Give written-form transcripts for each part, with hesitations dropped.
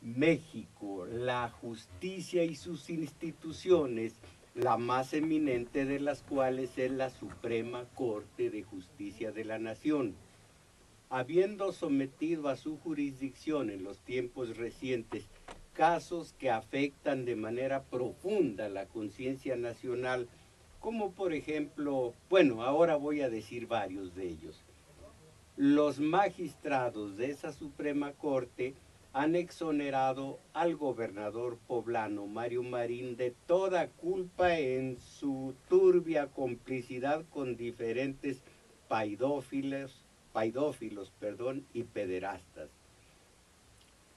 México, la justicia y sus instituciones, la más eminente de las cuales es la Suprema Corte de Justicia de la Nación. Habiendo sometido a su jurisdicción en los tiempos recientes casos que afectan de manera profunda la conciencia nacional, como por ejemplo, bueno, ahora voy a decir varios de ellos. Los magistrados de esa Suprema Corte han exonerado al gobernador poblano Mario Marín de toda culpa en su turbia complicidad con diferentes paidófilos y pederastas.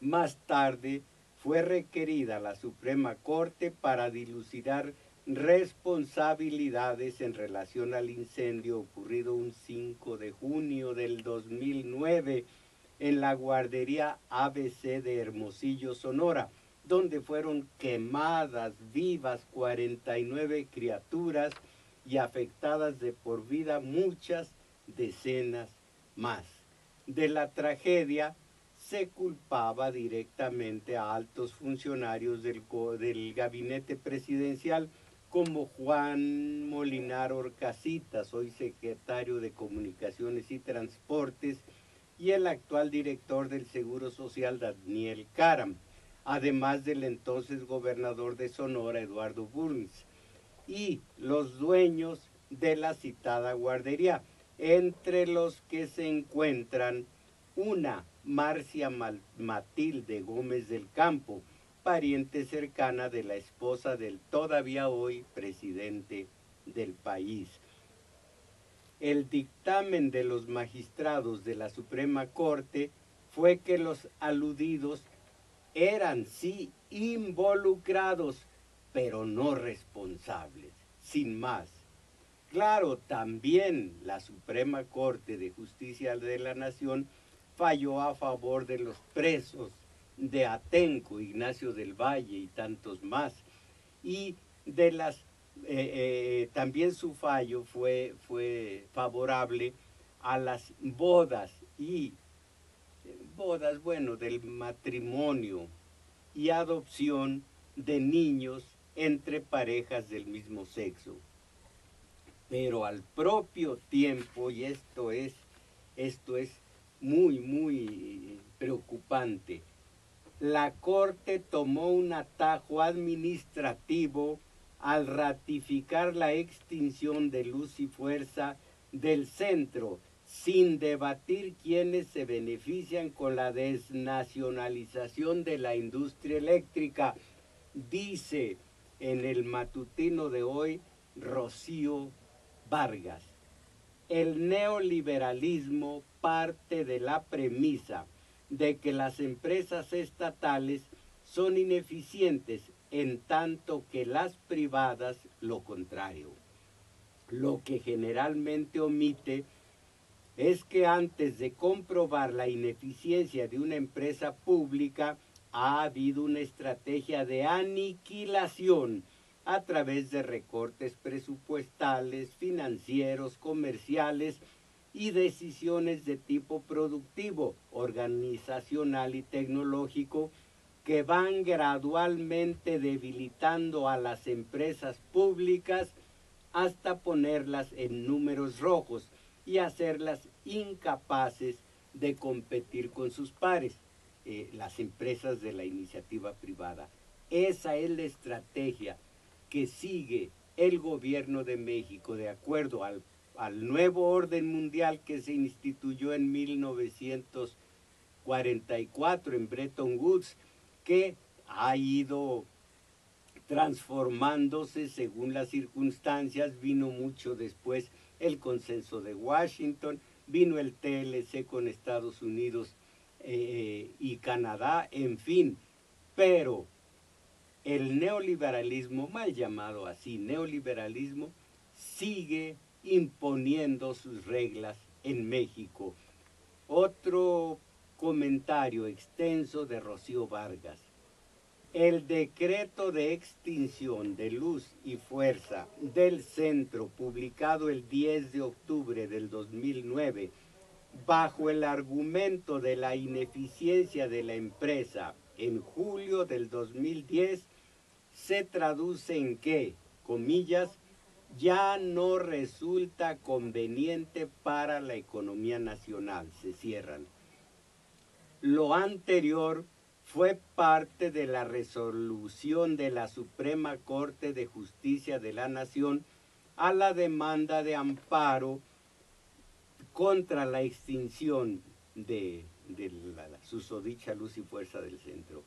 Más tarde fue requerida la Suprema Corte para dilucidar responsabilidades en relación al incendio ocurrido un 5 de junio del 2009 en la guardería ABC de Hermosillo, Sonora, donde fueron quemadas vivas 49 criaturas y afectadas de por vida muchas decenas más. De la tragedia se culpaba directamente a altos funcionarios del gabinete presidencial como Juan Molinar Orcasitas, hoy secretario de Comunicaciones y Transportes, y el actual director del Seguro Social, Daniel Caram, además del entonces gobernador de Sonora, Eduardo Burns, y los dueños de la citada guardería, entre los que se encuentran una Marcia Matilde Gómez del Campo, pariente cercana de la esposa del todavía hoy presidente del país. El dictamen de los magistrados de la Suprema Corte fue que los aludidos eran sí involucrados, pero no responsables, sin más. Claro, también la Suprema Corte de Justicia de la Nación falló a favor de los presos de Atenco, Ignacio del Valle y tantos más. Y de las también su fallo fue favorable a las bodas bueno, del matrimonio y adopción de niños entre parejas del mismo sexo. Pero al propio tiempo, y esto es muy preocupante, la Corte tomó un atajo administrativo al ratificar la extinción de Luz y Fuerza del centro, sin debatir quiénes se benefician con la desnacionalización de la industria eléctrica, dice en el matutino de hoy Rocío Vargas. El neoliberalismo parte de la premisa de que las empresas estatales son ineficientes, en tanto que las privadas lo contrario. Lo que generalmente omite es que antes de comprobar la ineficiencia de una empresa pública, ha habido una estrategia de aniquilación a través de recortes presupuestales, financieros, comerciales y decisiones de tipo productivo, organizacional y tecnológico que van gradualmente debilitando a las empresas públicas hasta ponerlas en números rojos y hacerlas incapaces de competir con sus pares, las empresas de la iniciativa privada. Esa es la estrategia que sigue el gobierno de México de acuerdo al nuevo orden mundial que se instituyó en 1944 en Bretton Woods, que ha ido transformándose según las circunstancias. Vino mucho después el consenso de Washington, vino el TLC con Estados Unidos y Canadá, en fin, pero el neoliberalismo, mal llamado así, neoliberalismo, sigue imponiendo sus reglas en México. Otro comentario extenso de Rocío Vargas. El decreto de extinción de Luz y Fuerza del Centro, publicado el 10 de octubre del 2009, bajo el argumento de la ineficiencia de la empresa en julio del 2010, se traduce en que, comillas, ya no resulta conveniente para la economía nacional, se cierran. Lo anterior fue parte de la resolución de la Suprema Corte de Justicia de la Nación a la demanda de amparo contra la extinción de la susodicha Luz y Fuerza del Centro.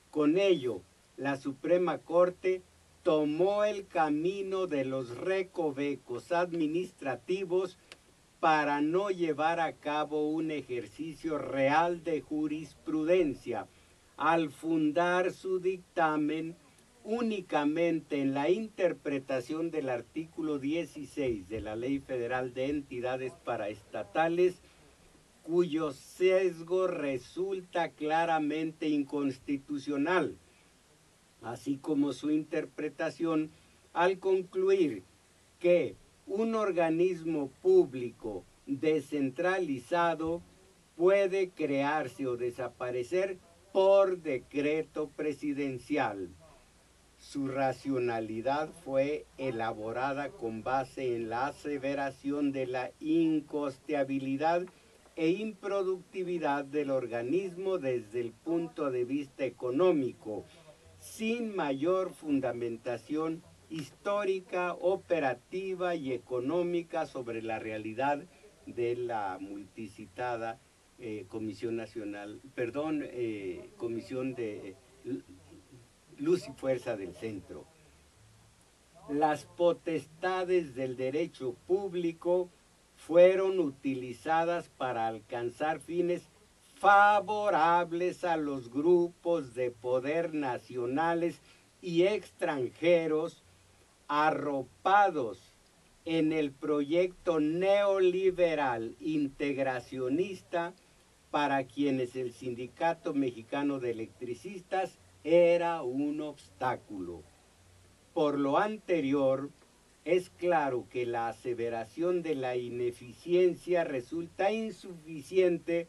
Con ello, la Suprema Corte tomó el camino de los recovecos administrativos para no llevar a cabo un ejercicio real de jurisprudencia, al fundar su dictamen únicamente en la interpretación del artículo 16 de la Ley Federal de Entidades Paraestatales, cuyo sesgo resulta claramente inconstitucional, así como su interpretación al concluir que un organismo público descentralizado puede crearse o desaparecer por decreto presidencial. Su racionalidad fue elaborada con base en la aseveración de la incosteabilidad e improductividad del organismo desde el punto de vista económico, sin mayor fundamentación histórica, operativa y económica sobre la realidad de la multicitada Comisión Nacional, Comisión de Luz y Fuerza del Centro. Las potestades del derecho público fueron utilizadas para alcanzar fines favorables a los grupos de poder nacionales y extranjeros arropados en el proyecto neoliberal integracionista para quienes el Sindicato Mexicano de Electricistas era un obstáculo. Por lo anterior, es claro que la aseveración de la ineficiencia resulta insuficiente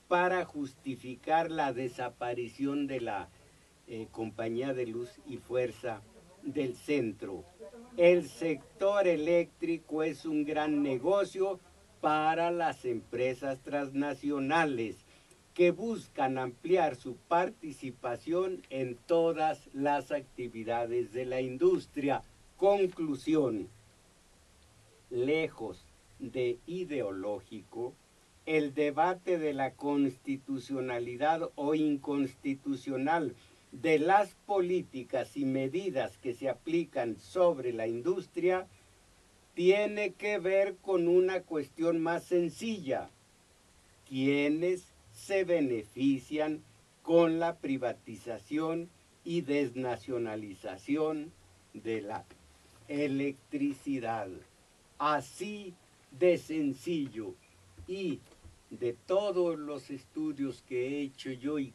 para justificar la desaparición de la Compañía de Luz y Fuerza del Centro. El sector eléctrico es un gran negocio para las empresas transnacionales que buscan ampliar su participación en todas las actividades de la industria. Conclusión: lejos de ideológico, el debate de la constitucionalidad o inconstitucional de las políticas y medidas que se aplican sobre la industria tiene que ver con una cuestión más sencilla: ¿quiénes se benefician con la privatización y desnacionalización de la electricidad? Así de sencillo. Y de todos los estudios que he hecho yo y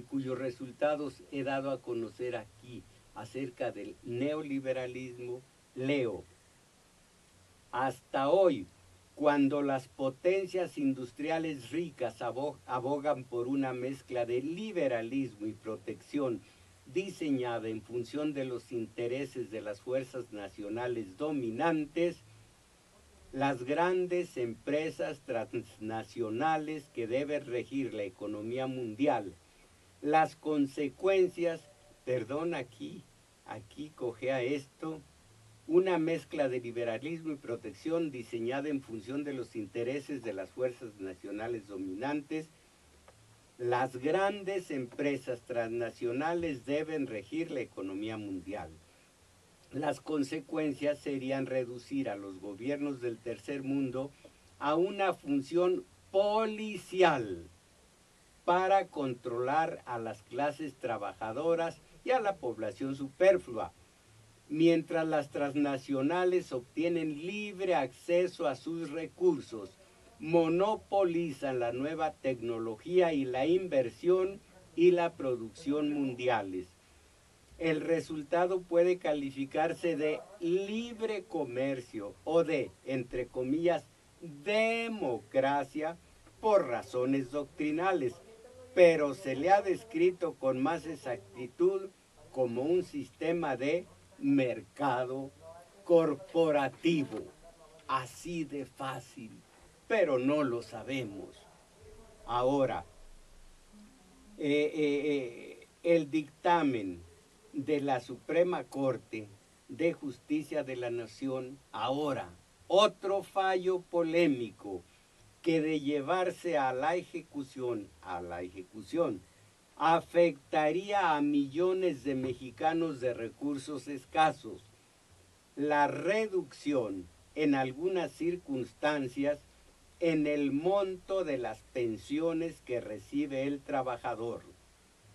cuyos resultados he dado a conocer aquí acerca del neoliberalismo, leo: hasta hoy, cuando las potencias industriales ricas abogan por una mezcla de liberalismo y protección diseñada en función de los intereses de las fuerzas nacionales dominantes, las grandes empresas transnacionales que deben regir la economía mundial, las consecuencias, aquí cojea esto, una mezcla de liberalismo y protección diseñada en función de los intereses de las fuerzas nacionales dominantes. Las grandes empresas transnacionales deben regir la economía mundial. Las consecuencias serían reducir a los gobiernos del tercer mundo a una función policial para controlar a las clases trabajadoras y a la población superflua, mientras las transnacionales obtienen libre acceso a sus recursos, monopolizan la nueva tecnología y la inversión y la producción mundiales. El resultado puede calificarse de libre comercio o de, entre comillas, democracia por razones doctrinales, pero se le ha descrito con más exactitud como un sistema de mercado corporativo. Así de fácil, pero no lo sabemos. Ahora, el dictamen de la Suprema Corte de Justicia de la Nación, ahora, otro fallo polémico que de llevarse a la ejecución, afectaría a millones de mexicanos de recursos escasos. La reducción, en algunas circunstancias, en el monto de las pensiones que recibe el trabajador.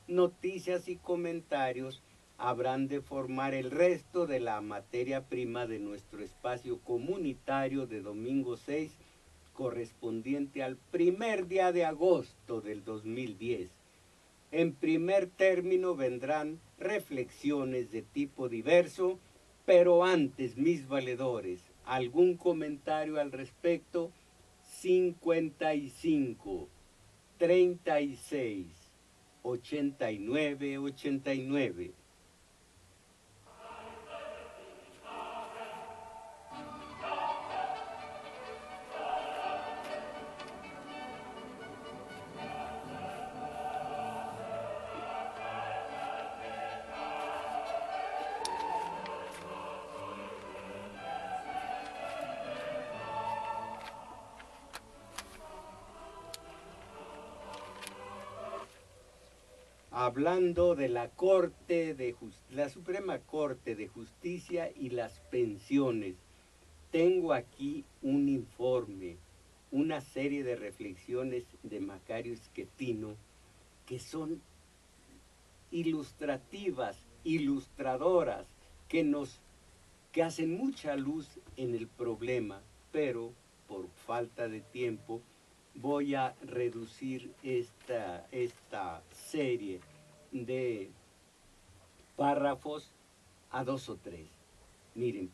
Noticias y comentarios habrán de formar el resto de la materia prima de nuestro espacio comunitario de domingo 6, correspondiente al primer día de agosto del 2010. En primer término vendrán reflexiones de tipo diverso, pero antes, mis valedores, algún comentario al respecto. 55 36 89 89. Hablando de la la Suprema Corte de Justicia y las pensiones, tengo aquí un informe, una serie de reflexiones de Macario Schettino que son ilustrativas, ilustradoras, que hacen mucha luz en el problema, pero por falta de tiempo voy a reducir esta serie de párrafos a 2 o 3. Miren,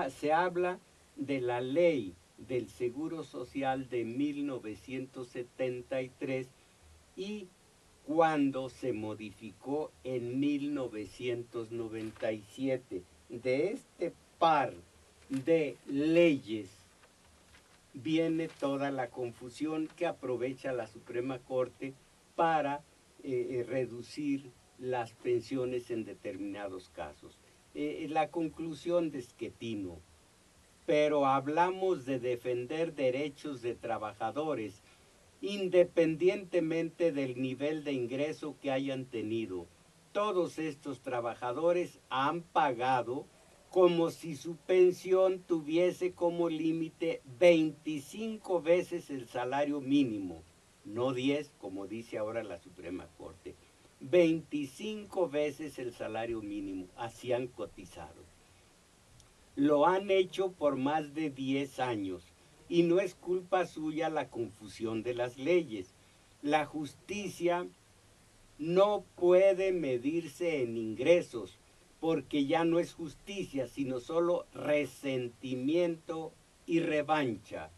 se habla de la ley del Seguro Social de 1973 y cuando se modificó en 1997. De este par de leyes viene toda la confusión que aprovecha la Suprema Corte para reducir las pensiones en determinados casos. La conclusión de Schettino: pero hablamos de defender derechos de trabajadores independientemente del nivel de ingreso que hayan tenido. Todos estos trabajadores han pagado como si su pensión tuviese como límite 25 veces el salario mínimo, no 10 como dice ahora la Suprema Corte, 25 veces el salario mínimo, así han cotizado. Lo han hecho por más de 10 años y no es culpa suya la confusión de las leyes. La justicia no puede medirse en ingresos, porque ya no es justicia, sino solo resentimiento y revancha.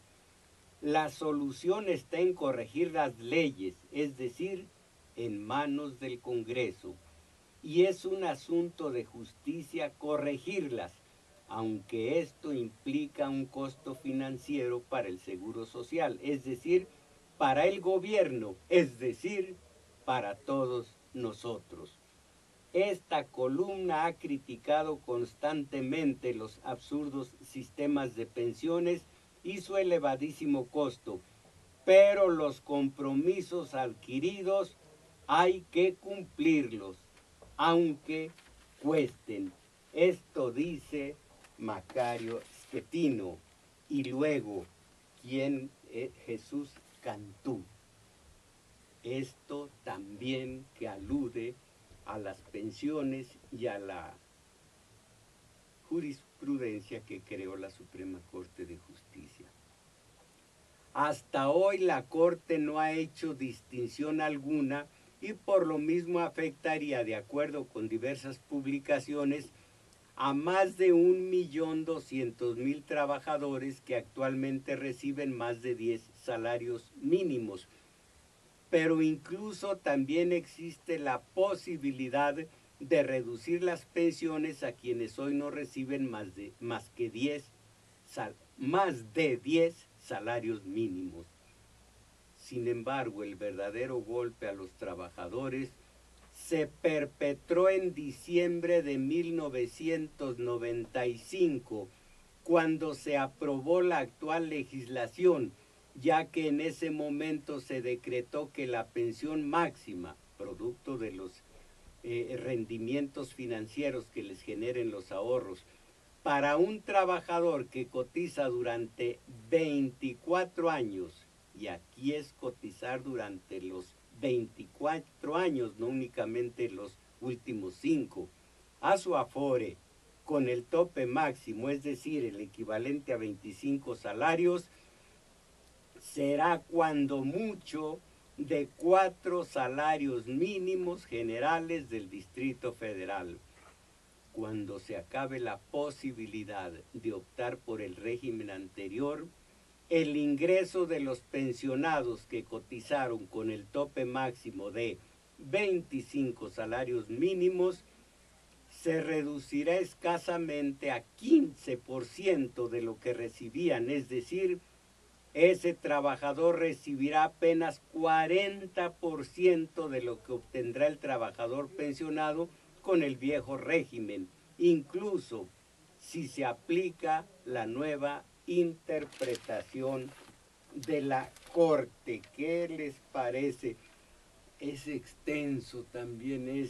La solución está en corregir las leyes, es decir, en manos del Congreso. Y es un asunto de justicia corregirlas, aunque esto implica un costo financiero para el Seguro Social, es decir, para el gobierno, es decir, para todos nosotros. Esta columna ha criticado constantemente los absurdos sistemas de pensiones y su elevadísimo costo, pero los compromisos adquiridos hay que cumplirlos, aunque cuesten. Esto dice Macario Schettino. Y luego, ¿quién es Jesús Cantú? Esto también que alude a las pensiones y a la jurisprudencia que creó la Suprema Corte de Justicia. Hasta hoy la Corte no ha hecho distinción alguna y por lo mismo afectaría, de acuerdo con diversas publicaciones, a más de 1.200.000 trabajadores que actualmente reciben más de 10 salarios mínimos. Pero incluso también existe la posibilidad de reducir las pensiones a quienes hoy no reciben más de 10 salarios mínimos. Sin embargo, el verdadero golpe a los trabajadores se perpetró en diciembre de 1995, cuando se aprobó la actual legislación, ya que en ese momento se decretó que la pensión máxima, producto de los rendimientos financieros que les generen los ahorros, para un trabajador que cotiza durante 24 años, y aquí es cotizar durante los 24 años, no únicamente los últimos 5, a su afore, con el tope máximo, es decir, el equivalente a 25 salarios, será cuando mucho de 4 salarios mínimos generales del Distrito Federal. Cuando se acabe la posibilidad de optar por el régimen anterior, el ingreso de los pensionados que cotizaron con el tope máximo de 25 salarios mínimos se reducirá escasamente a 15% de lo que recibían, es decir, ese trabajador recibirá apenas 40% de lo que obtendrá el trabajador pensionado con el viejo régimen, incluso si se aplica la nueva interpretación de la Corte. ¿Qué les parece? Es extenso también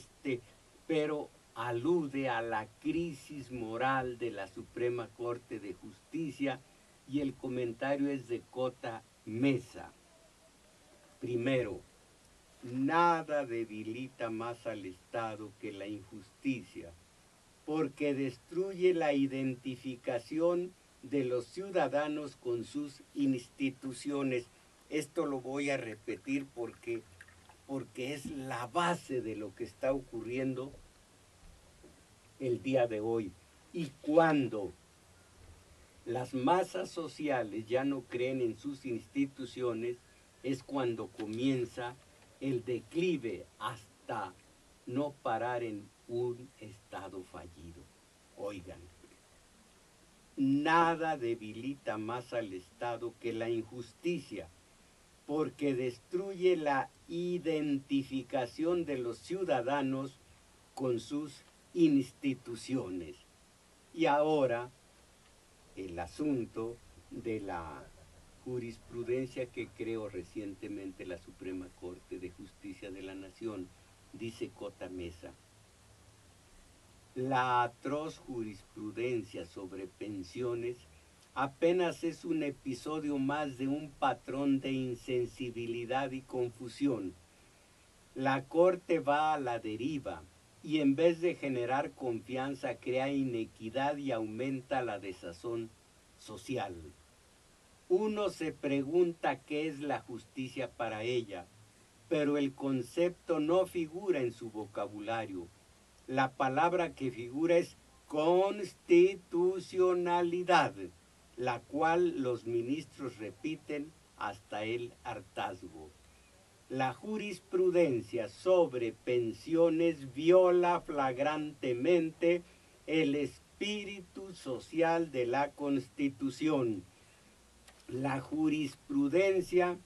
pero alude a la crisis moral de la Suprema Corte de Justicia, y el comentario es de Cota Mesa. Primero, nada debilita más al Estado que la injusticia, porque destruye la identificación de los ciudadanos con sus instituciones. Esto lo voy a repetir porque es la base de lo que está ocurriendo el día de hoy. Y cuando las masas sociales ya no creen en sus instituciones, es cuando comienza el declive hasta no parar en un estado fallido. Oigan, nada debilita más al Estado que la injusticia, porque destruye la identificación de los ciudadanos con sus instituciones. Y ahora, el asunto de la jurisprudencia que creó recientemente la Suprema Corte de Justicia de la Nación, dice Cota Mesa. La atroz jurisprudencia sobre pensiones apenas es un episodio más de un patrón de insensibilidad y confusión. La Corte va a la deriva y en vez de generar confianza crea inequidad y aumenta la desazón social. Uno se pregunta qué es la justicia para ella, pero el concepto no figura en su vocabulario. La palabra que figura es constitucionalidad, la cual los ministros repiten hasta el hartazgo. La jurisprudencia sobre pensiones viola flagrantemente el espíritu social de la Constitución. La jurisprudencia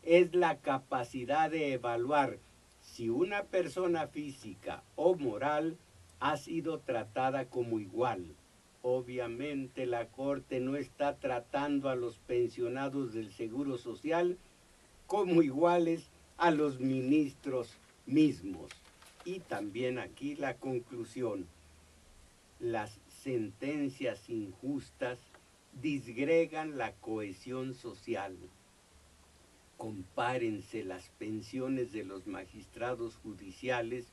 es la capacidad de evaluar si una persona física o moral ha sido tratada como igual. Obviamente la Corte no está tratando a los pensionados del Seguro Social como iguales a los ministros mismos. Y también aquí la conclusión: las sentencias injustas disgregan la cohesión social. Compárense las pensiones de los magistrados judiciales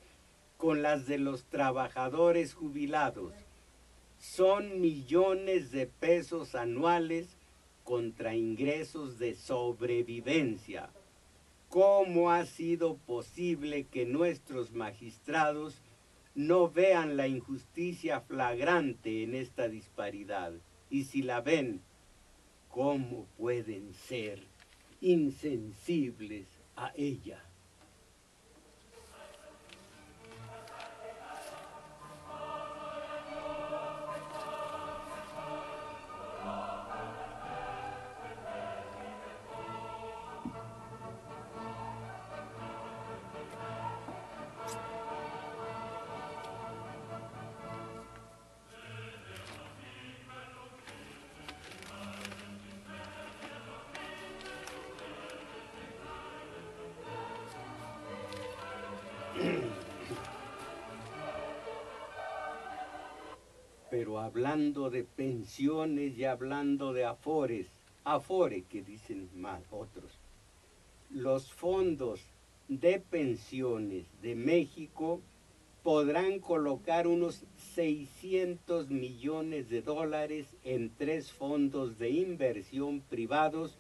con las de los trabajadores jubilados. Son millones de pesos anuales contra ingresos de sobrevivencia. ¿Cómo ha sido posible que nuestros magistrados no vean la injusticia flagrante en esta disparidad. Y si la ven, ¿cómo pueden ser insensibles a ella? Pero hablando de pensiones y hablando de afores, afore que dicen más otros, los fondos de pensiones de México podrán colocar unos 600 millones de dólares en 3 fondos de inversión privados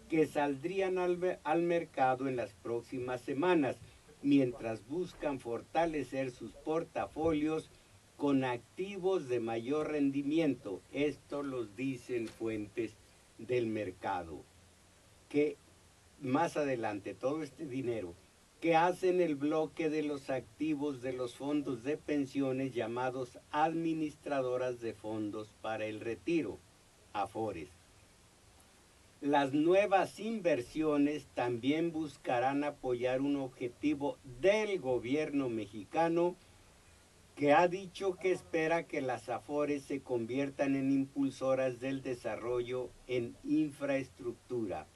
que saldrían al mercado en las próximas semanas, mientras buscan fortalecer sus portafolios con activos de mayor rendimiento. Esto los dicen fuentes del mercado. Que más adelante todo este dinero que hacen el bloque de los activos de los fondos de pensiones llamados administradoras de fondos para el retiro, AFORES. Las nuevas inversiones también buscarán apoyar un objetivo del gobierno mexicano que ha dicho que espera que las AFORES se conviertan en impulsoras del desarrollo en infraestructura.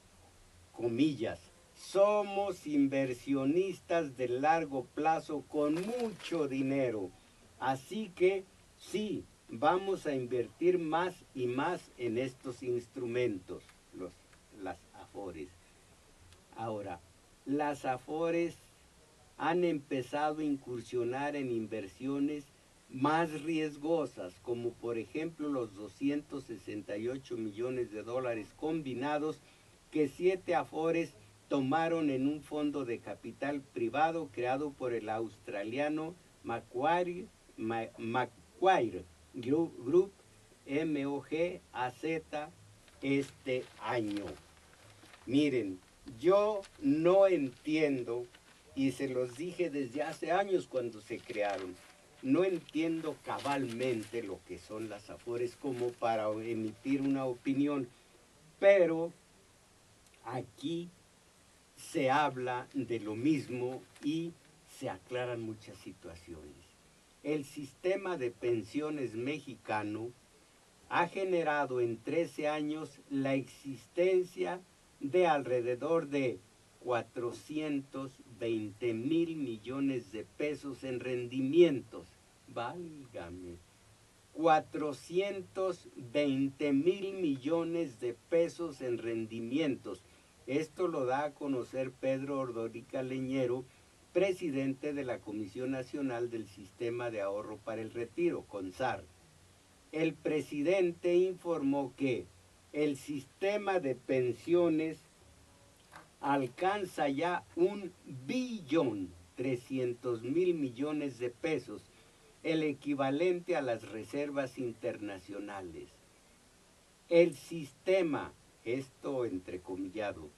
Comillas, somos inversionistas de largo plazo con mucho dinero, así que sí, vamos a invertir más y más en estos instrumentos, las AFORES. Ahora, las AFORES han empezado a incursionar en inversiones más riesgosas, como por ejemplo los 268 millones de dólares combinados que 7 AFORES tomaron en un fondo de capital privado creado por el australiano Macquarie Group, MOGAZ, este año. Miren, yo no entiendo, y se los dije desde hace años cuando se crearon, no entiendo cabalmente lo que son las AFORES como para emitir una opinión, pero aquí se habla de lo mismo y se aclaran muchas situaciones. El sistema de pensiones mexicano ha generado en 13 años la existencia de alrededor de 420 mil millones de pesos en rendimientos. Válgame. 420 mil millones de pesos en rendimientos. Esto lo da a conocer Pedro Ordorica Leñero, presidente de la Comisión Nacional del Sistema de Ahorro para el Retiro, CONSAR. El presidente informó que el sistema de pensiones alcanza ya 1.300.000.000.000 de pesos, el equivalente a las reservas internacionales. El sistema, esto entrecomillado,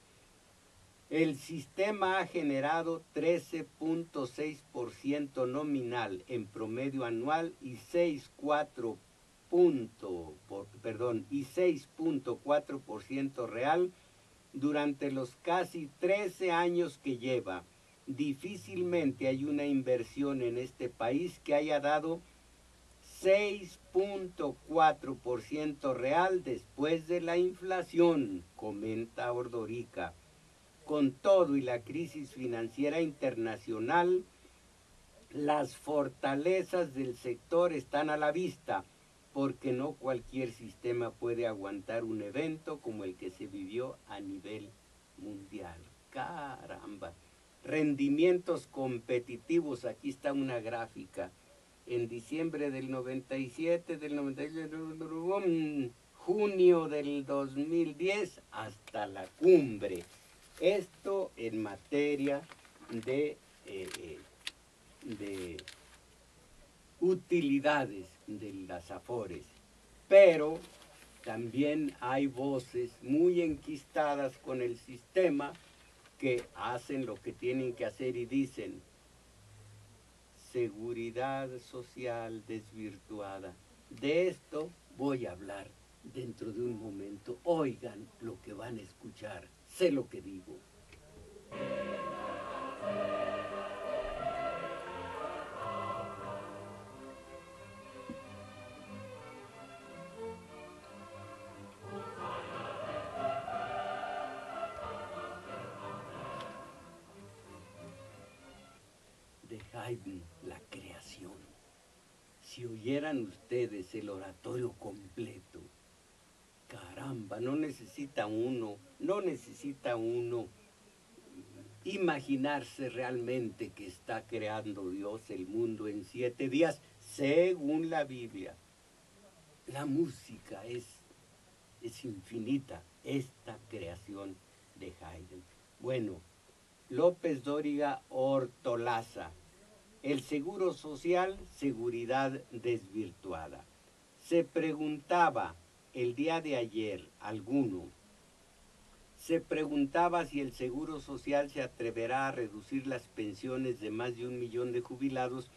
el sistema ha generado 13.6% nominal en promedio anual y 6.4% real durante los casi 13 años que lleva. Difícilmente hay una inversión en este país que haya dado 6.4% real después de la inflación, comenta Ordorica. Con todo y la crisis financiera internacional, las fortalezas del sector están a la vista, porque no cualquier sistema puede aguantar un evento como el que se vivió a nivel mundial. ¡Caramba! Rendimientos competitivos, aquí está una gráfica. En diciembre del 97, junio del 2010, hasta la cumbre. Esto en materia de utilidades de las Afores, pero también hay voces muy enquistadas con el sistema que hacen lo que tienen que hacer y dicen: seguridad social desvirtuada. De esto voy a hablar dentro de un momento. Oigan lo que van a escuchar, sé lo que digo. De Haydn, La creación. Si oyeran ustedes el oratorio completo, caramba, no necesita uno imaginarse realmente que está creando Dios el mundo en 7 días, según la Biblia. La música es infinita, esta creación de Haydn. Bueno, López Dóriga Hortolaza, el seguro social, seguridad desvirtuada. Se preguntaba el día de ayer se preguntaba si el Seguro Social se atreverá a reducir las pensiones de más de 1 millón de jubilados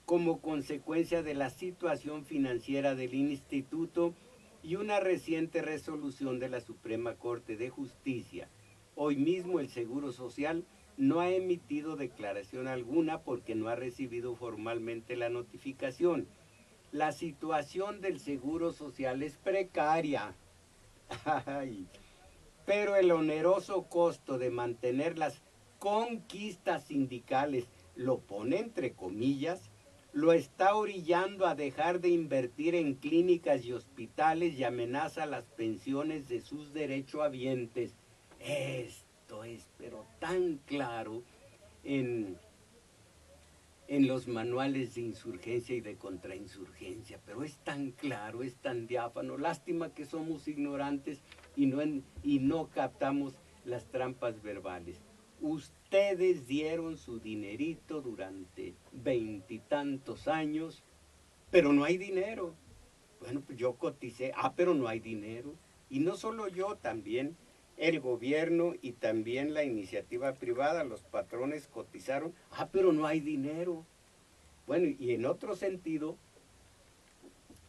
como consecuencia de la situación financiera del instituto y una reciente resolución de la Suprema Corte de Justicia. Hoy mismo el Seguro Social no ha emitido declaración alguna porque no ha recibido formalmente la notificación. La situación del Seguro Social es precaria. Ay, pero el oneroso costo de mantener las conquistas sindicales, lo pone entre comillas, lo está orillando a dejar de invertir en clínicas y hospitales y amenaza las pensiones de sus derechohabientes. Esto es, pero tan claro en los manuales de insurgencia y de contrainsurgencia, pero es tan claro, es tan diáfano. Lástima que somos ignorantes y no captamos las trampas verbales. Ustedes dieron su dinerito durante 20 y tantos años, pero no hay dinero. Bueno, pues yo coticé, pero no hay dinero. Y no solo yo, también el gobierno y también la iniciativa privada, los patrones cotizaron, pero no hay dinero. Bueno, y en otro sentido,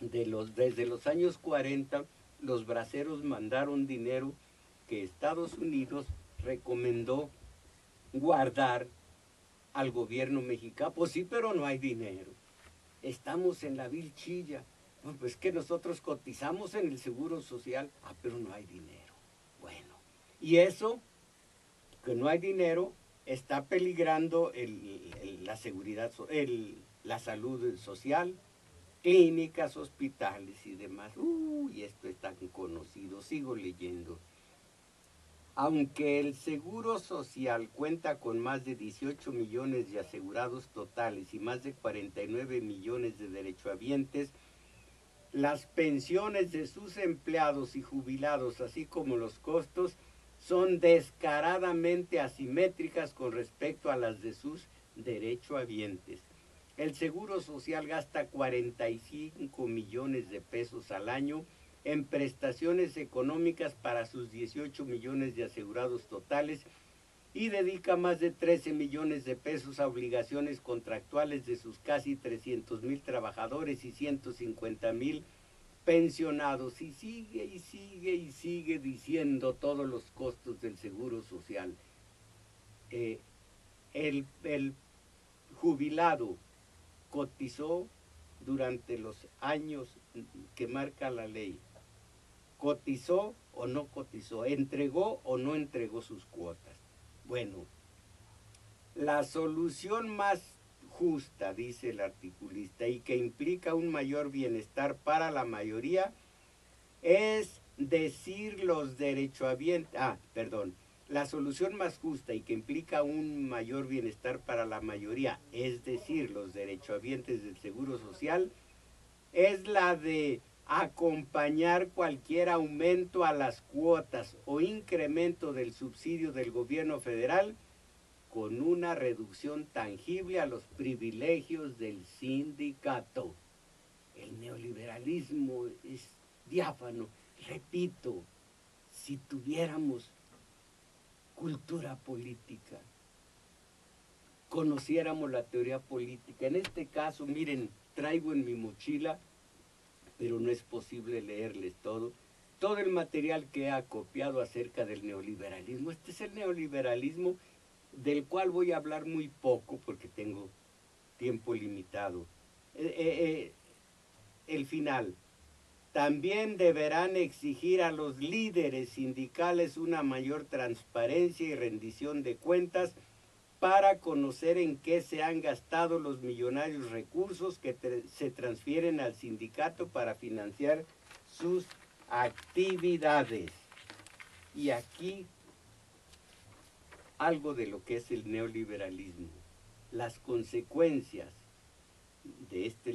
desde los años 40, los braceros mandaron dinero que Estados Unidos recomendó guardar al gobierno mexicano. Pues sí, pero no hay dinero. Estamos en la vil chilla. Pues que nosotros cotizamos en el Seguro Social, pero no hay dinero. Bueno, y eso, que no hay dinero, está peligrando la seguridad, la salud social, clínicas, hospitales y demás. Y esto es tan conocido, sigo leyendo. Aunque el Seguro Social cuenta con más de 18 millones de asegurados totales y más de 49 millones de derechohabientes, las pensiones de sus empleados y jubilados, así como los costos, son descaradamente asimétricas con respecto a las de sus derechohabientes. El Seguro Social gasta 45 millones de pesos al año en prestaciones económicas para sus 18 millones de asegurados totales y dedica más de 13 millones de pesos a obligaciones contractuales de sus casi 300,000 trabajadores y 150,000 pensionados. Y sigue diciendo todos los costos del Seguro Social. El jubilado cotizó durante los años que marca la ley. ¿Cotizó o no cotizó? ¿Entregó o no entregó sus cuotas? Bueno, la solución más justa, dice el articulista, y que implica un mayor bienestar para la mayoría, es decir los derechohabientes, la solución más justa y que implica un mayor bienestar para la mayoría, es decir, los derechohabientes del Seguro Social, es la de acompañar cualquier aumento a las cuotas o incremento del subsidio del gobierno federal con una reducción tangible a los privilegios del sindicato. El neoliberalismo es diáfano. Repito, si tuviéramos cultura política, conociéramos la teoría política. En este caso, miren, traigo en mi mochila, pero no es posible leerles todo el material que he acopiado acerca del neoliberalismo. Este es el neoliberalismo del cual voy a hablar muy poco porque tengo tiempo limitado. El final. También deberán exigir a los líderes sindicales una mayor transparencia y rendición de cuentas para conocer en qué se han gastado los millonarios recursos que se transfieren al sindicato para financiar sus actividades. Y aquí algo de lo que es el neoliberalismo. Las consecuencias de este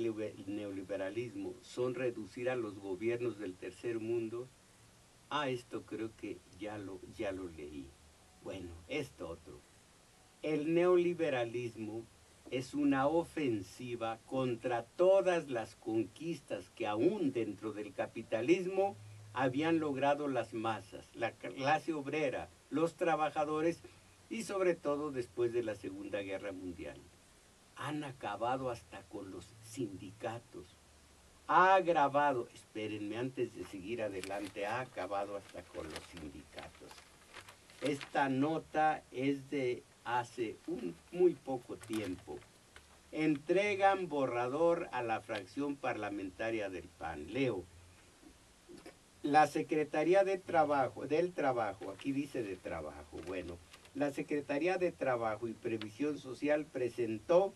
neoliberalismo son reducir a los gobiernos del tercer mundo. Esto creo que ya lo leí. Bueno, esto otro. El neoliberalismo es una ofensiva contra todas las conquistas que aún dentro del capitalismo habían logrado las masas, la clase obrera, los trabajadores y sobre todo después de la Segunda Guerra Mundial. Han acabado hasta con los sindicatos. Ha agravado, espérenme antes de seguir adelante, ha acabado hasta con los sindicatos. Esta nota es de hace muy poco tiempo. Entregan borrador a la fracción parlamentaria del PAN. Leo. La Secretaría del Trabajo, aquí dice de Trabajo, bueno, la Secretaría de Trabajo y Previsión Social presentó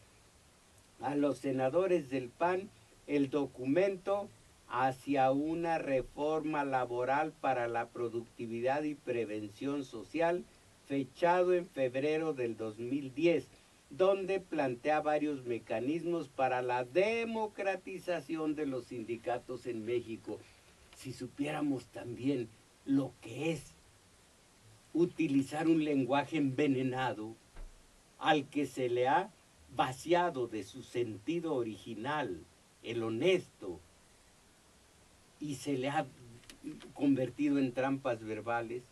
a los senadores del PAN el documento hacia una reforma laboral para la productividad y prevención social, fechado en febrero del 2010, donde plantea varios mecanismos para la democratización de los sindicatos en México. Si supiéramos también lo que es utilizar un lenguaje envenenado al que se le ha vaciado de su sentido original, el honesto, y se le ha convertido en trampas verbales.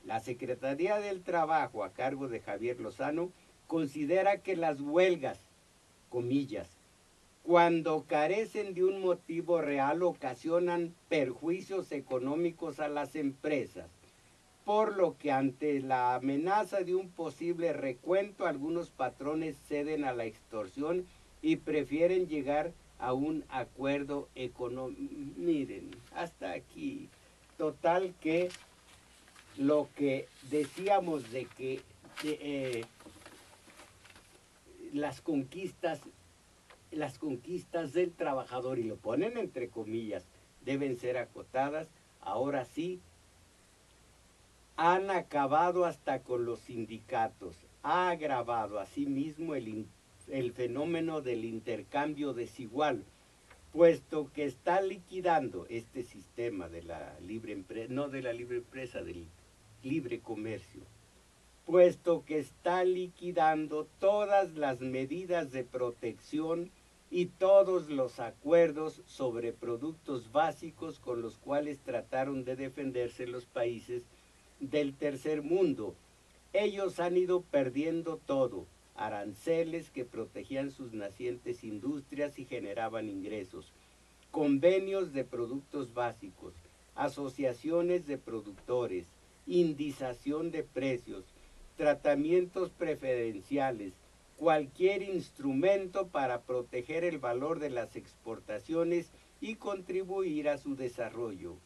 La Secretaría del Trabajo, a cargo de Javier Lozano, considera que las huelgas, comillas, cuando carecen de un motivo real, ocasionan perjuicios económicos a las empresas, por lo que ante la amenaza de un posible recuento, algunos patrones ceden a la extorsión y prefieren llegar a un acuerdo económico. Miren, hasta aquí. Total que lo que decíamos de que las conquistas del trabajador, y lo ponen entre comillas, deben ser acotadas, ahora sí, han acabado hasta con los sindicatos, ha agravado asimismo el fenómeno del intercambio desigual, puesto que está liquidando este sistema de la libre empresa, no de la libre empresa, del libre comercio, puesto que está liquidando todas las medidas de protección y todos los acuerdos sobre productos básicos con los cuales trataron de defenderse los países del tercer mundo. Ellos han ido perdiendo todo, aranceles que protegían sus nacientes industrias y generaban ingresos, convenios de productos básicos, asociaciones de productores, indización de precios, tratamientos preferenciales, cualquier instrumento para proteger el valor de las exportaciones y contribuir a su desarrollo.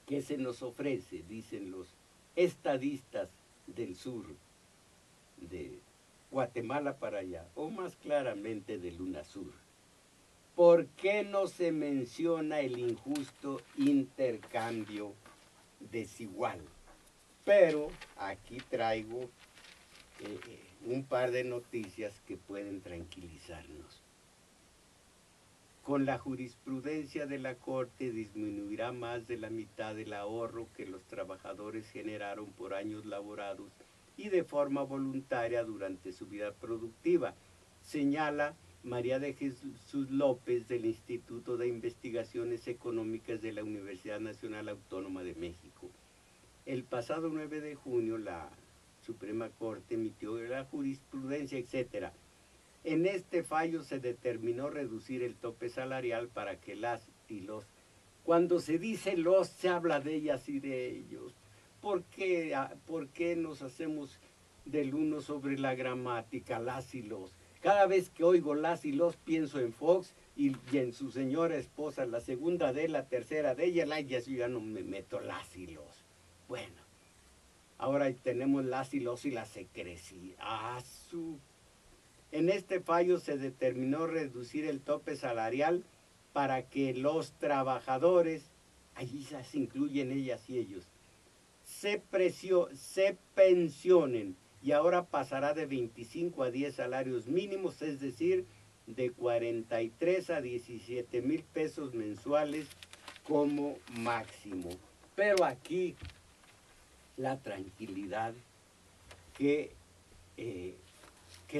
¿Qué se nos ofrece? Dicen los estadistas del sur, de Guatemala para allá, o más claramente del UNASUR. ¿Por qué no se menciona el injusto intercambio desigual? Pero aquí traigo un par de noticias que pueden tranquilizarnos. Con la jurisprudencia de la Corte disminuirá más de la mitad del ahorro que los trabajadores generaron por años laborados y de forma voluntaria durante su vida productiva, señala María de Jesús López del Instituto de Investigaciones Económicas de la Universidad Nacional Autónoma de México. El pasado 9 de junio la Suprema Corte emitió la jurisprudencia, etc. En este fallo se determinó reducir el tope salarial para que las y los, cuando se dice los, se habla de ellas y de ellos. ¿Por qué nos hacemos del uno sobre la gramática, las y los? Cada vez que oigo las y los pienso en Fox y en su señora esposa, la segunda de él, la tercera de ella, yo ya no me meto las y los. Bueno, ahora tenemos las y los y la secrecía. En este fallo se determinó reducir el tope salarial para que los trabajadores, allí se incluyen ellas y ellos, se pensionen, y ahora pasará de 25 a 10 salarios mínimos, es decir, de 43 a 17 mil pesos mensuales como máximo. Pero aquí la tranquilidad que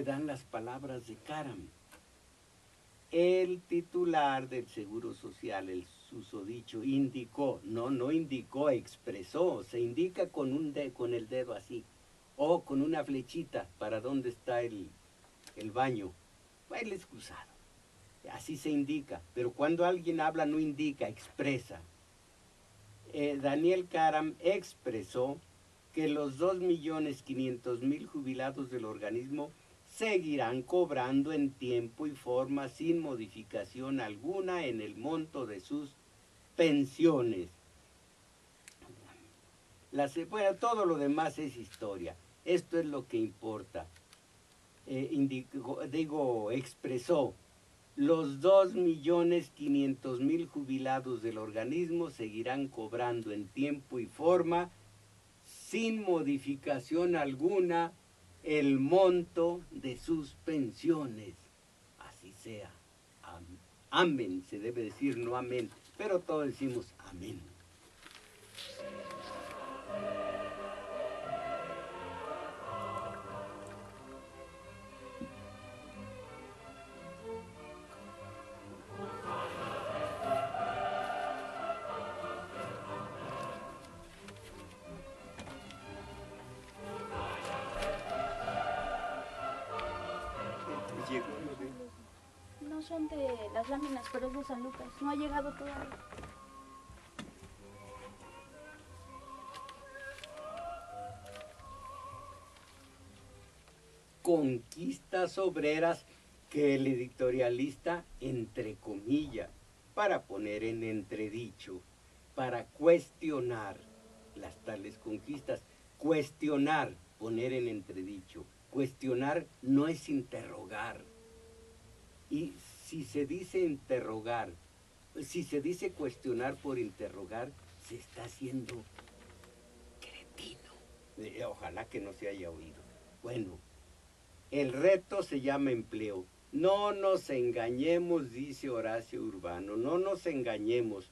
dan las palabras de Caram. El titular del Seguro Social, el susodicho, indicó, no indicó, expresó, se indica con el dedo así, o con una flechita para dónde está el baño, el excusado. Así se indica, pero cuando alguien habla no indica, expresa. Daniel Caram expresó que los 2.500.000 jubilados del organismo seguirán cobrando en tiempo y forma sin modificación alguna en el monto de sus pensiones. Bueno, todo lo demás es historia. Esto es lo que importa. Expresó, los 2.500.000 jubilados del organismo seguirán cobrando en tiempo y forma sin modificación alguna el monto de sus pensiones. Así sea. Amén, se debe decir, no amén, pero todos decimos amén. No son de las láminas, pero es de San Lucas. No ha llegado todavía. Conquistas obreras que el editorialista entrecomilla para poner en entredicho, para cuestionar las tales conquistas. Cuestionar, poner en entredicho. Cuestionar no es interrogar. Y si se dice interrogar, si se dice cuestionar por interrogar, se está haciendo cretino. Ojalá que no se haya oído. Bueno, el reto se llama empleo. No nos engañemos, dice Horacio Urbano, no nos engañemos.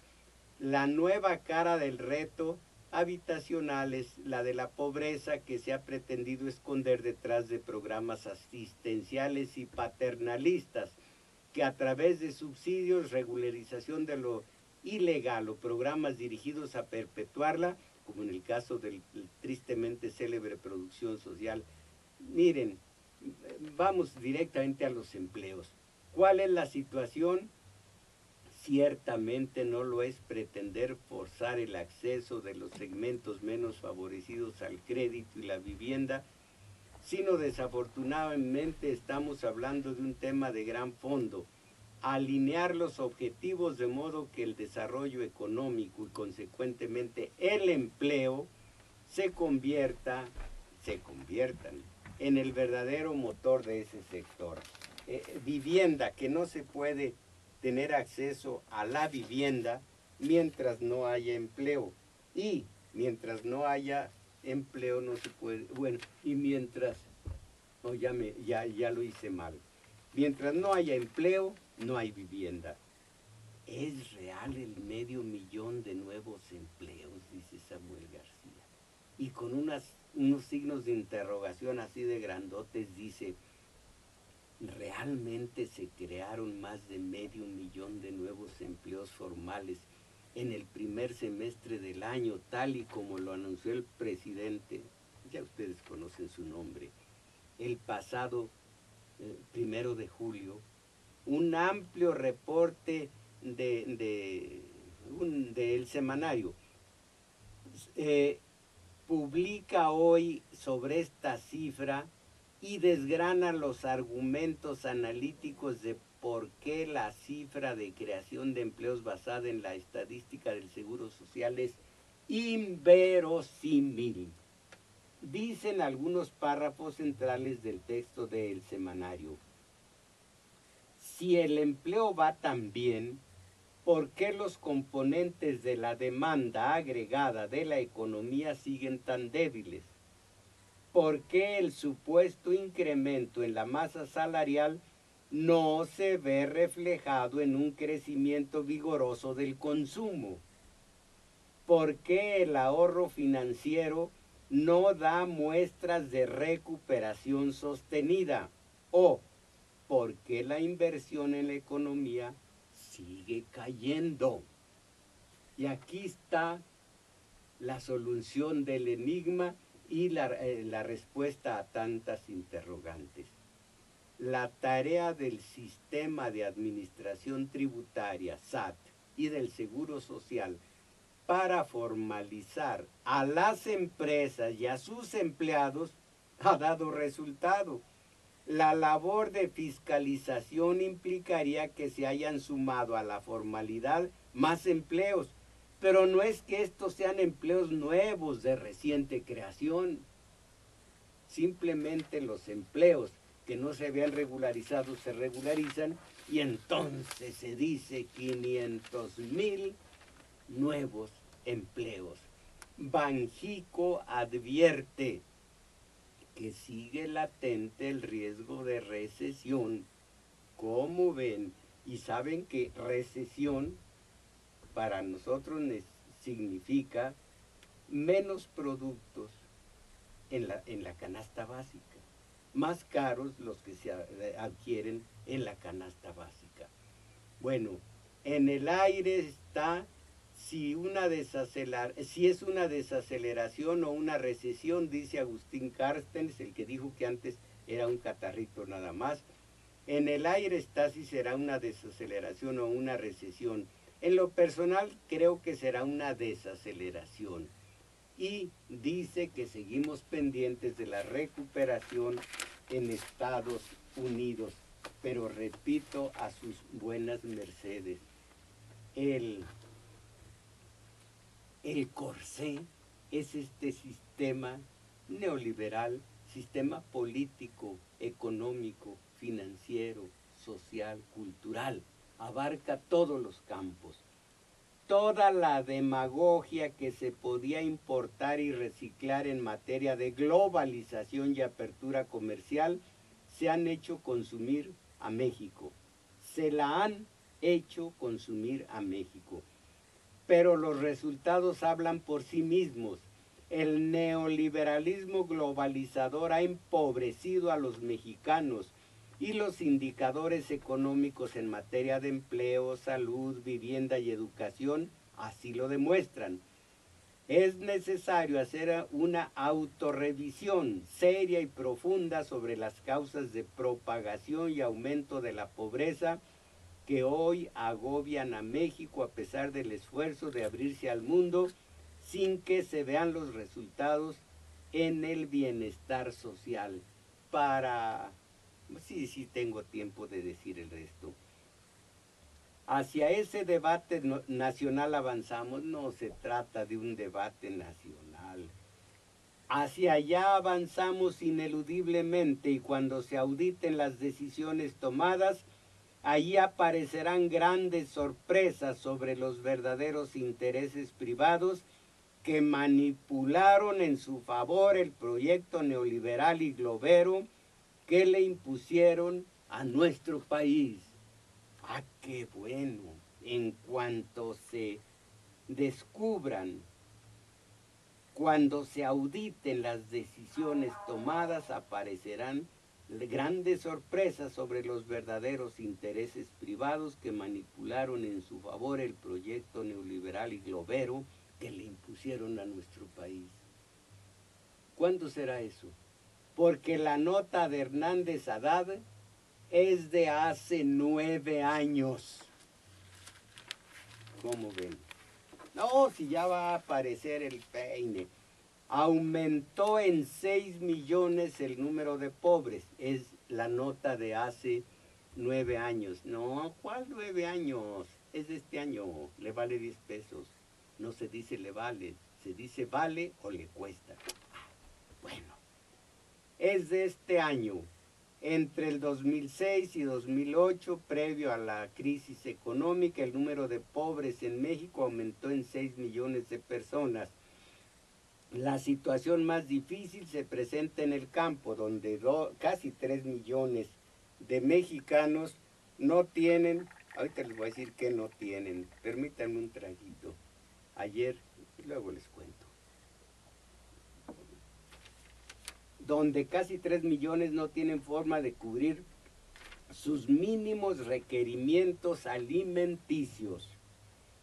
La nueva cara del reto habitacional es la de la pobreza que se ha pretendido esconder detrás de programas asistenciales y paternalistas, que a través de subsidios, regularización de lo ilegal o programas dirigidos a perpetuarla, como en el caso del tristemente célebre producción social. Miren, vamos directamente a los empleos. ¿Cuál es la situación? Ciertamente no lo es pretender forzar el acceso de los segmentos menos favorecidos al crédito y la vivienda, sino desafortunadamente estamos hablando de un tema de gran fondo: alinear los objetivos de modo que el desarrollo económico y consecuentemente el empleo se conviertan en el verdadero motor de ese sector. Vivienda, que no se puede tener acceso a la vivienda mientras no haya empleo, y mientras no haya empleo no se puede, bueno, y mientras, no, ya lo hice mal, mientras no haya empleo, no hay vivienda. ¿Es real el 500,000 de nuevos empleos?, dice Samuel García. y con unos signos de interrogación así de grandotes dice, ¿realmente se crearon más de 500,000 de nuevos empleos formales en el primer semestre del año, tal y como lo anunció el presidente? Ya ustedes conocen su nombre. El pasado 1 de julio, un amplio reporte del semanario publica hoy sobre esta cifra y desgrana los argumentos analíticos de por qué la cifra de creación de empleos basada en la estadística del Seguro Social es inverosímil. Dicen algunos párrafos centrales del texto del semanario. Si el empleo va tan bien, ¿por qué los componentes de la demanda agregada de la economía siguen tan débiles? ¿Por qué el supuesto incremento en la masa salarial no se ve reflejado en un crecimiento vigoroso del consumo? ¿Por qué el ahorro financiero no da muestras de recuperación sostenida? ¿O por qué la inversión en la economía sigue cayendo? Y aquí está la solución del enigma y la respuesta a tantas interrogantes. La tarea del sistema de administración tributaria, SAT, y del Seguro Social para formalizar a las empresas y a sus empleados ha dado resultado. La labor de fiscalización implicaría que se hayan sumado a la formalidad más empleos, pero no es que estos sean empleos nuevos de reciente creación. Simplemente los empleos que no se habían regularizado se regularizan y entonces se dice 500,000 nuevos empleos. Banxico advierte que sigue latente el riesgo de recesión. ¿Cómo ven? Y saben que recesión para nosotros significa menos productos en la canasta básica, más caros los que se adquieren en la canasta básica. Bueno, en el aire está si es una desaceleración o una recesión, dice Agustín Carstens, el que dijo que antes era un catarrito nada más. En el aire está si será una desaceleración o una recesión. En lo personal creo que será una desaceleración. Y dice que seguimos pendientes de la recuperación en Estados Unidos. Pero repito, a sus buenas mercedes, el corsé es este sistema neoliberal, sistema político, económico, financiero, social, cultural. Abarca todos los campos. Toda la demagogia que se podía importar y reciclar en materia de globalización y apertura comercial se han hecho consumir a México. Se la han hecho consumir a México. Pero los resultados hablan por sí mismos. El neoliberalismo globalizador ha empobrecido a los mexicanos y los indicadores económicos en materia de empleo, salud, vivienda y educación así lo demuestran. Es necesario hacer una autorrevisión seria y profunda sobre las causas de propagación y aumento de la pobreza que hoy agobian a México a pesar del esfuerzo de abrirse al mundo sin que se vean los resultados en el bienestar social. Sí tengo tiempo de decir el resto. Hacia ese debate nacional avanzamos, no se trata de un debate nacional. Hacia allá avanzamos ineludiblemente y cuando se auditen las decisiones tomadas, allí aparecerán grandes sorpresas sobre los verdaderos intereses privados que manipularon en su favor el proyecto neoliberal y globero que le impusieron a nuestro país. ¡Ah, qué bueno! En cuanto se descubran Cuando se auditen las decisiones tomadas, aparecerán grandes sorpresas sobre los verdaderos intereses privados que manipularon en su favor el proyecto neoliberal y globero que le impusieron a nuestro país. ¿Cuándo será eso? Porque la nota de Hernández Haddad es de hace 9 años. ¿Cómo ven? No, si ya va a aparecer el peine. Aumentó en 6 millones el número de pobres. Es la nota de hace 9 años. No, ¿cuál 9 años? Es de este año. Le vale 10 pesos. No se dice le vale, se dice vale o le cuesta. Bueno, es de este año. Entre el 2006 y 2008, previo a la crisis económica, el número de pobres en México aumentó en 6 millones de personas. La situación más difícil se presenta en el campo, donde casi 3 millones de mexicanos no tienen, ahorita les voy a decir que no tienen, permítanme un traguito, ayer, y luego les cuento. Donde casi 3 millones no tienen forma de cubrir sus mínimos requerimientos alimenticios.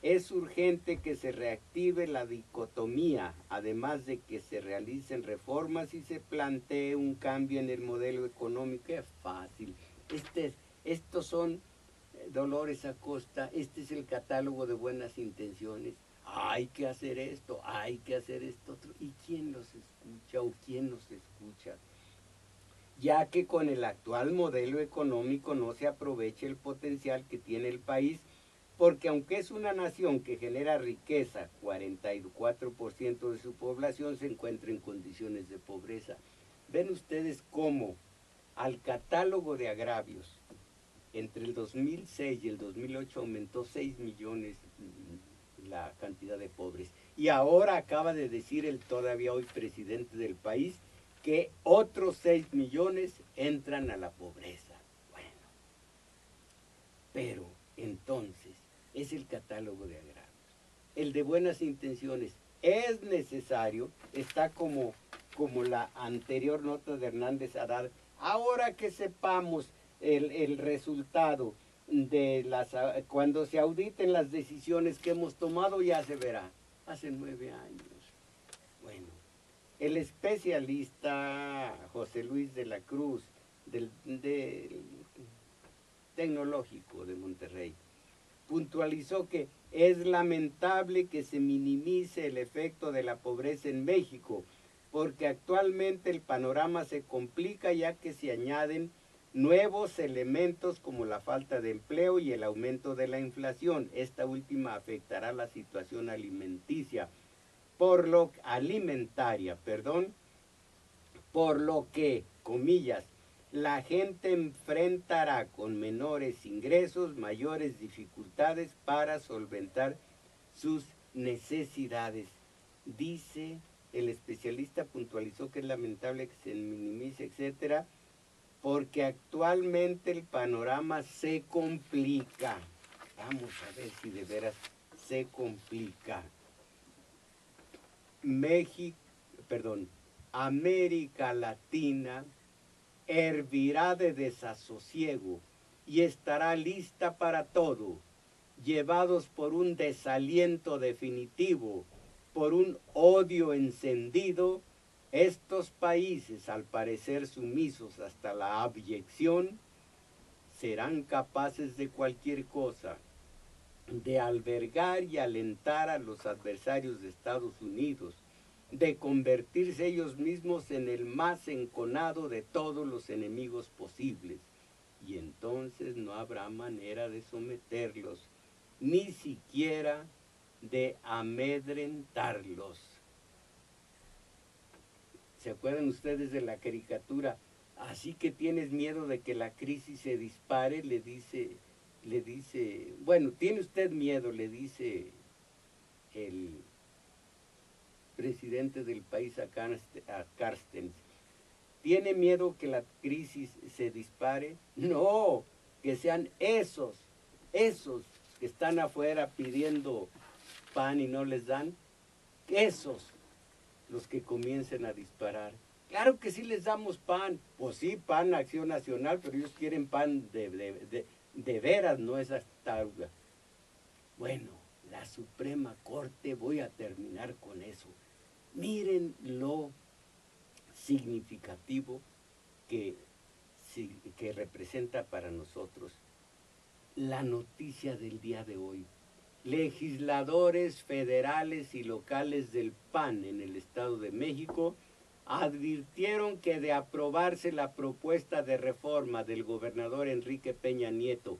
Es urgente que se reactive la dicotomía, además de que se realicen reformas y se plantee un cambio en el modelo económico. Es fácil. Estos son Dolores Acosta, este es el catálogo de buenas intenciones. Hay que hacer esto, hay que hacer esto otro. ¿Y quién los escucha o quién nos escucha? Ya que con el actual modelo económico no se aprovecha el potencial que tiene el país, porque aunque es una nación que genera riqueza, 44% de su población se encuentra en condiciones de pobreza. Ven ustedes cómo al catálogo de agravios, entre el 2006 y el 2008 aumentó 6 millones la cantidad de pobres. Y ahora acaba de decir el todavía hoy presidente del país que otros 6 millones entran a la pobreza. Bueno, pero entonces es el catálogo de agravios. El de buenas intenciones es necesario, está como la anterior nota de Hernández Haddad. Ahora que sepamos el resultado de cuando se auditen las decisiones que hemos tomado, ya se verá. Hace 9 años. Bueno, el especialista José Luis de la Cruz, del Tecnológico de Monterrey, puntualizó que es lamentable que se minimice el efecto de la pobreza en México, porque actualmente el panorama se complica ya que se añaden nuevos elementos como la falta de empleo y el aumento de la inflación. Esta última afectará la situación alimentaria, por lo que, comillas, la gente enfrentará con menores ingresos, mayores dificultades para solventar sus necesidades. Dice el especialista, puntualizó que es lamentable que se minimice, etcétera, porque actualmente el panorama se complica. Vamos a ver si de veras se complica. América Latina hervirá de desasosiego y estará lista para todo, llevados por un desaliento definitivo, por un odio encendido. Estos países, al parecer sumisos hasta la abyección, serán capaces de cualquier cosa, de albergar y alentar a los adversarios de Estados Unidos, de convertirse ellos mismos en el más enconado de todos los enemigos posibles. Y entonces no habrá manera de someterlos, ni siquiera de amedrentarlos. ¿Se acuerdan ustedes de la caricatura? Así que tienes miedo de que la crisis se dispare, le dice, bueno, tiene usted miedo, le dice el presidente del país a Carstens. ¿Tiene miedo que la crisis se dispare? No, que sean esos que están afuera pidiendo pan y no les dan, esos los que comiencen a disparar. Claro que sí les damos pan, pues sí, pan Acción Nacional, pero ellos quieren pan de veras, no esas tarugas. Bueno, la Suprema Corte, voy a terminar con eso. Miren lo significativo que representa para nosotros la noticia del día de hoy. Legisladores federales y locales del PAN en el Estado de México advirtieron que de aprobarse la propuesta de reforma del gobernador Enrique Peña Nieto,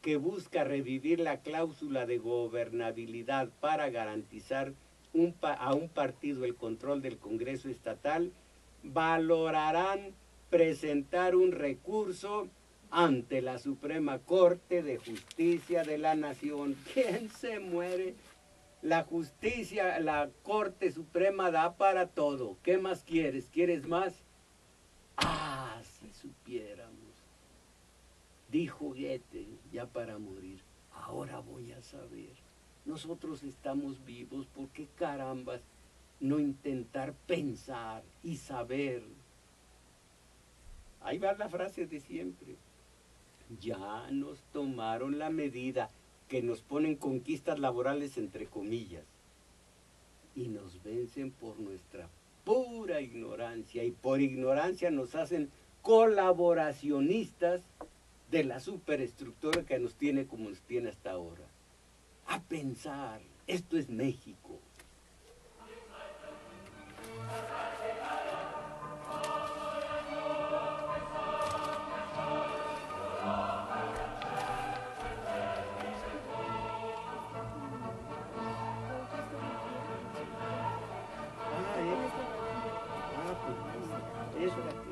que busca revivir la cláusula de gobernabilidad para garantizar a un partido el control del Congreso estatal, valorarán presentar un recurso ante la Suprema Corte de Justicia de la Nación. ¿Quién se muere? La justicia, la Corte Suprema da para todo. ¿Qué más quieres? ¿Quieres más? Ah, si supiéramos. Dijo Goethe, ya para morir, ahora voy a saber. Nosotros estamos vivos, ¿por qué carambas no intentar pensar y saber? Ahí va la frase de siempre. Ya nos tomaron la medida, que nos ponen conquistas laborales entre comillas y nos vencen por nuestra pura ignorancia, y por ignorancia nos hacen colaboracionistas de la superestructura que nos tiene como nos tiene hasta ahora. A pensar, esto es México.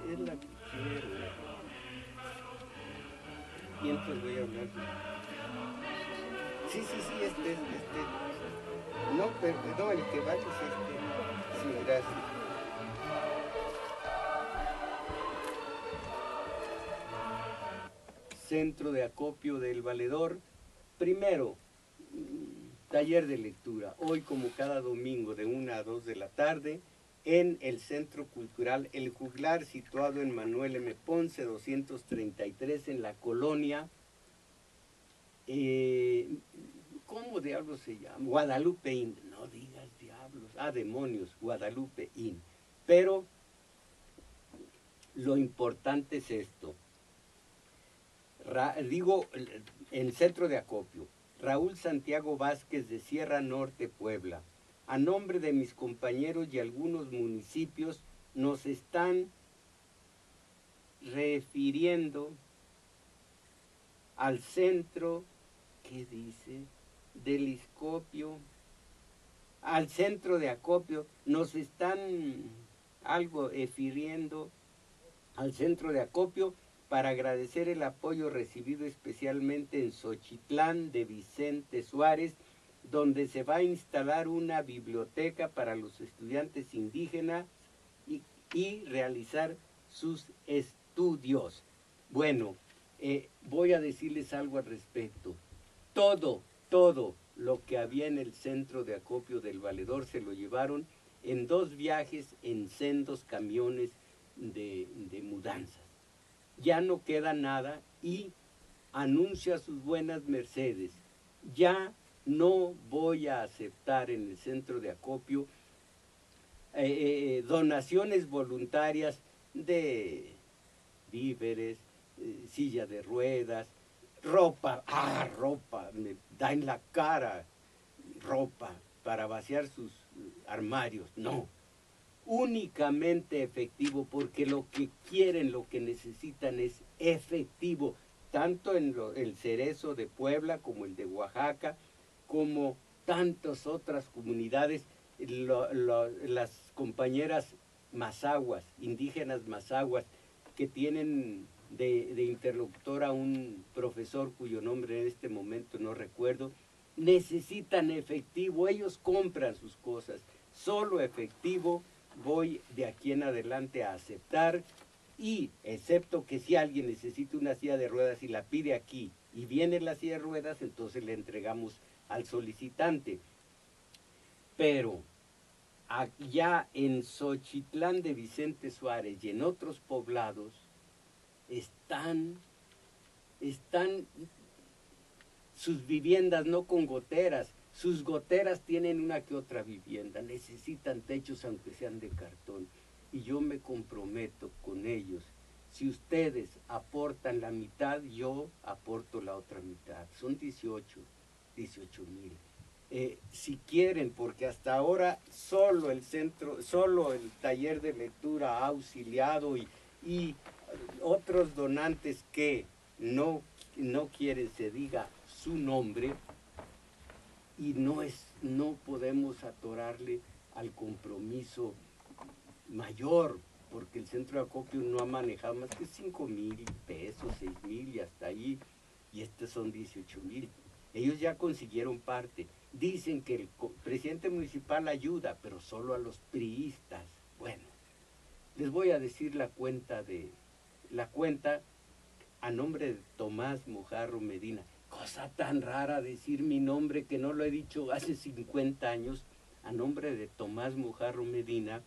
Es la que quiero. Mientras voy a hablar. Sí, este. No, perdón, el que vaya es este. Sí, gracias. Centro de acopio del Valedor. Primero, taller de lectura. Hoy, como cada domingo, de 1 a 2 de la tarde, en el Centro Cultural El Juglar, situado en Manuel M. Ponce, 233, en la colonia. ¿Cómo diablos se llama? Guadalupe Inn. No digas diablos. Ah, demonios, Guadalupe Inn. Pero lo importante es esto. Digo, el centro de acopio. Raúl Santiago Vázquez, de Sierra Norte, Puebla. A nombre de mis compañeros y algunos municipios, nos están refiriendo al centro, ¿qué dice? Del acopio, al centro de acopio, nos están refiriendo al centro de acopio para agradecer el apoyo recibido especialmente en Xochitlán de Vicente Suárez, donde se va a instalar una biblioteca para los estudiantes indígenas y realizar sus estudios. Bueno, voy a decirles algo al respecto. Todo lo que había en el centro de acopio del Valedor se lo llevaron en 2 viajes en sendos camiones de mudanzas. Ya no queda nada y anuncia sus buenas mercedes. Ya no voy a aceptar en el centro de acopio donaciones voluntarias de víveres, silla de ruedas, ropa, ropa, me da en la cara ropa para vaciar sus armarios. No, únicamente efectivo, porque lo que quieren, lo que necesitan es efectivo, tanto en el Cerezo de Puebla como el de Oaxaca, como tantas otras comunidades, las compañeras mazahuas, indígenas mazahuas, que tienen de interlocutor a un profesor cuyo nombre en este momento no recuerdo, necesitan efectivo, ellos compran sus cosas, solo efectivo voy de aquí en adelante a aceptar, y excepto que si alguien necesita una silla de ruedas y la pide aquí y viene la silla de ruedas, entonces le entregamos al solicitante. Pero allá en Xochitlán de Vicente Suárez y en otros poblados están sus viviendas no con goteras, sus goteras tienen una que otra vivienda, necesitan techos aunque sean de cartón. Y yo me comprometo con ellos. Si ustedes aportan la mitad, yo aporto la otra mitad. Son 18,000. Si quieren, porque hasta ahora solo el taller de lectura ha auxiliado y otros donantes que no quieren se diga su nombre, y no podemos atorarle al compromiso mayor, porque el centro de acopio no ha manejado más que 5,000 pesos, 6,000 y hasta ahí, y estos son 18,000. Ellos ya consiguieron parte. Dicen que el presidente municipal ayuda, pero solo a los priistas. Bueno, les voy a decir la cuenta a nombre de Tomás Mojarro Medina. Cosa tan rara decir mi nombre que no lo he dicho hace 50 años. A nombre de Tomás Mojarro Medina,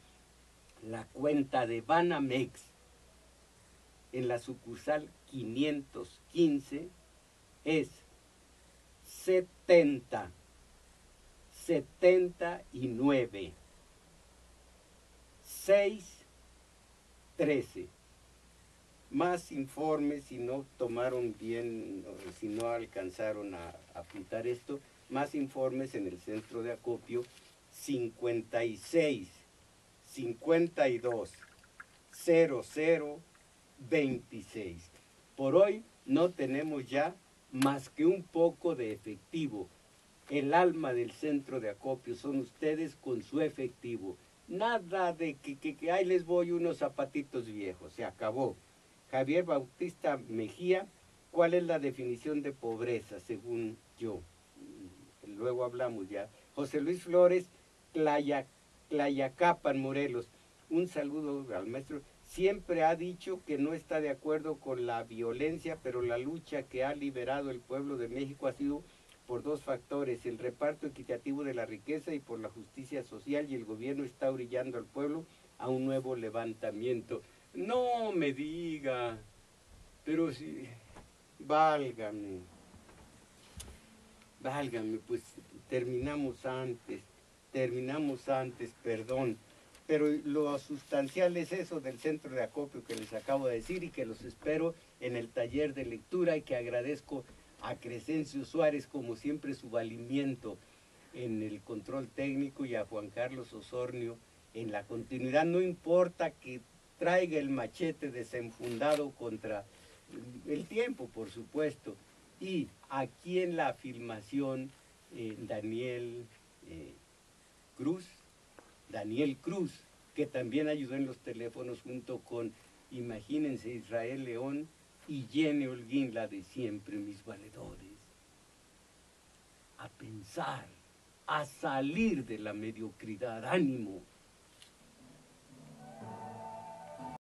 la cuenta de Banamex en la sucursal 515 es 79 613. Más informes, si no tomaron bien, si no alcanzaron a apuntar esto, más informes en el centro de acopio 56 52 00 26. Por hoy no tenemos ya más que un poco de efectivo. El alma del centro de acopio son ustedes con su efectivo. Nada de que ahí les voy unos zapatitos viejos, se acabó. Javier Bautista Mejía, ¿cuál es la definición de pobreza según yo? Luego hablamos ya. José Luis Flores, Tlayacapan, Morelos. Un saludo al maestro. Siempre ha dicho que no está de acuerdo con la violencia, pero la lucha que ha liberado el pueblo de México ha sido por dos factores: el reparto equitativo de la riqueza y por la justicia social, y el gobierno está orillando al pueblo a un nuevo levantamiento. No me diga, pero sí, válgame, pues terminamos antes, perdón. Pero lo sustancial es eso del centro de acopio que les acabo de decir y que los espero en el taller de lectura, y que agradezco a Crescencio Suárez, como siempre, su valimiento en el control técnico, y a Juan Carlos Osornio en la continuidad. No importa que traiga el machete desenfundado contra el tiempo, por supuesto. Y aquí en la filmación, Daniel Cruz, que también ayudó en los teléfonos junto con, imagínense, Israel León y Jenny Holguín, la de siempre, mis valedores. A pensar, a salir de la mediocridad, ánimo.